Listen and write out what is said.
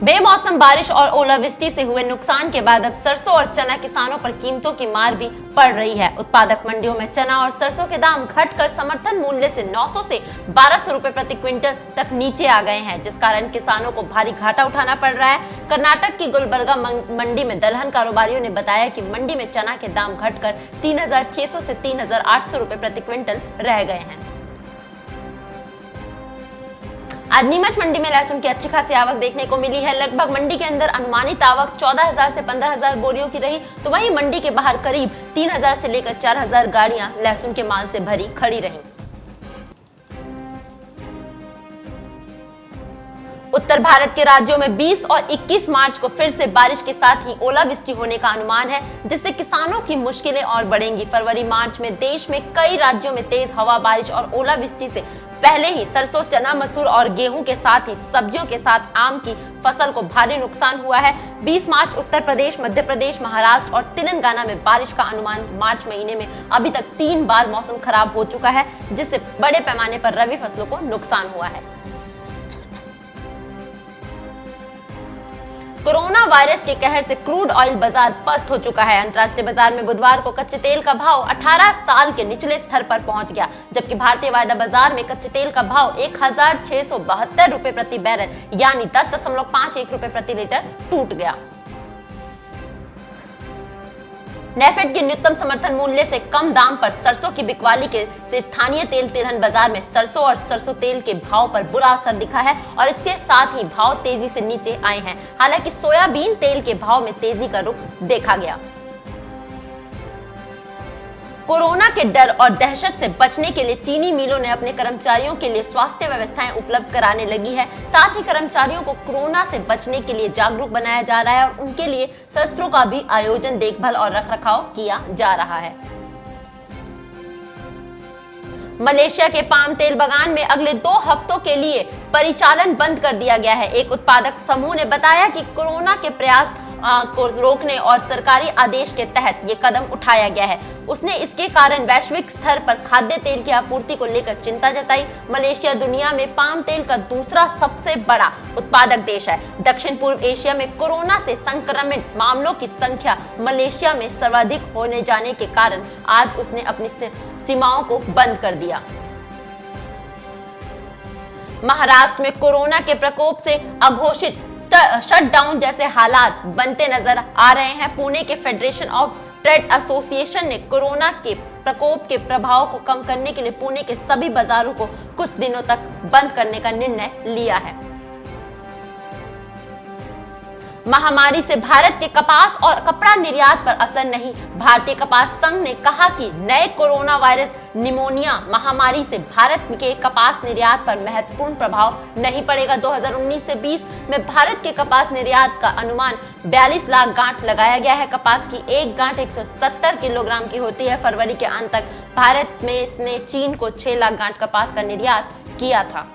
बेमौसम बारिश और ओलावृष्टि से हुए नुकसान के बाद अब सरसों और चना किसानों पर कीमतों की मार भी पड़ रही है। उत्पादक मंडियों में चना और सरसों के दाम घटकर समर्थन मूल्य से 900 से 1200 रुपए प्रति क्विंटल तक नीचे आ गए हैं, जिस कारण किसानों को भारी घाटा उठाना पड़ रहा है। कर्नाटक की गुलबर्गा मंडी में दलहन कारोबारियों ने बताया कि मंडी में चना के दाम घटकर 3600 से 3800 रुपए प्रति क्विंटल रह गए हैं। आज नीमच मंडी में लहसुन की अच्छी खासी आवक देखने को मिली है। लगभग मंडी के अंदर अनुमानित आवक 14,000 से 15,000 बोरियों की रही, तो वहीं मंडी के बाहर करीब 3,000 से लेकर 4,000 गाड़ियां लहसुन के माल से भरी खड़ी रहीं। उत्तर भारत के राज्यों में 20 और 21 मार्च को फिर से बारिश के साथ ही ओलावृष्टि होने का अनुमान है, जिससे किसानों की मुश्किलें और बढ़ेंगी। फरवरी मार्च में देश में कई राज्यों में तेज हवा, बारिश और ओलावृष्टि से पहले ही सरसों, चना, मसूर और गेहूं के साथ ही सब्जियों के साथ आम की फसल को भारी नुकसान हुआ है। 20 मार्च उत्तर प्रदेश, मध्य प्रदेश, महाराष्ट्र और तेलंगाना में बारिश का अनुमान। मार्च महीने में अभी तक 3 बार मौसम खराब हो चुका है, जिससे बड़े पैमाने पर रबी फसलों को नुकसान हुआ है। कोरोना वायरस के कहर से क्रूड ऑयल बाजार पस्त हो चुका है। अंतर्राष्ट्रीय बाजार में बुधवार को कच्चे तेल का भाव 18 साल के निचले स्तर पर पहुंच गया, जबकि भारतीय वायदा बाजार में कच्चे तेल का भाव 1672 रुपए प्रति बैरल यानी 10.51 रुपए प्रति लीटर टूट गया। नेफेड के न्यूनतम समर्थन मूल्य से कम दाम पर सरसों की बिकवाली से स्थानीय तेल तिलहन बाजार में सरसों और सरसों तेल के भाव पर बुरा असर दिखा है और इसके साथ ही भाव तेजी से नीचे आए हैं। हालांकि सोयाबीन तेल के भाव में तेजी का रुख देखा गया। कोरोना के डर और दहशत से बचने के लिए चीनी मिलों ने अपने कर्मचारियों के लिए स्वास्थ्य व्यवस्थाएं उपलब्ध कराने लगी है। साथ ही कर्मचारियों को कोरोना से बचने के लिए जागरूक बनाया जा रहा है और उनके लिए सत्रों का भी आयोजन, देखभाल और रखरखाव किया जा रहा है। मलेशिया के पाम तेल बागान में अगले 2 हफ्तों के लिए परिचालन बंद कर दिया गया है। एक उत्पादक समूह ने बताया कि कोरोना के प्रयास को रोकने और सरकारी आदेश के तहत ये कदम उठाया गया है। उसने इसके कारण वैश्विक स्तर पर खाद्य तेल की आपूर्ति को लेकर चिंता जताई। मलेशिया दुनिया में पाम तेल का दूसरा सबसे बड़ा उत्पादक देश है। दक्षिण पूर्व एशिया में कोरोना से संक्रमित मामलों की संख्या मलेशिया में सर्वाधिक होने जाने के कारण आज उसने अपनी सीमाओं को बंद कर दिया। महाराष्ट्र में कोरोना के प्रकोप से अघोषित शटडाउन जैसे हालात बनते नजर आ रहे हैं। पुणे के फेडरेशन ऑफ ट्रेड एसोसिएशन ने कोरोना के प्रकोप के प्रभाव को कम करने के लिए पुणे के सभी बाजारों को कुछ दिनों तक बंद करने का निर्णय लिया है। महामारी से भारत के कपास और कपड़ा निर्यात पर असर नहीं। भारतीय कपास संघ ने कहा कि नए कोरोना वायरस निमोनिया महामारी से भारत के कपास निर्यात पर महत्वपूर्ण प्रभाव नहीं पड़ेगा। 2019 से 20 में भारत के कपास निर्यात का अनुमान 42 लाख गांठ लगाया गया है। कपास की एक गांठ 170 किलोग्राम की होती है। फरवरी के अंत तक भारत में इसने चीन को 6 लाख गांठ कपास का निर्यात किया था।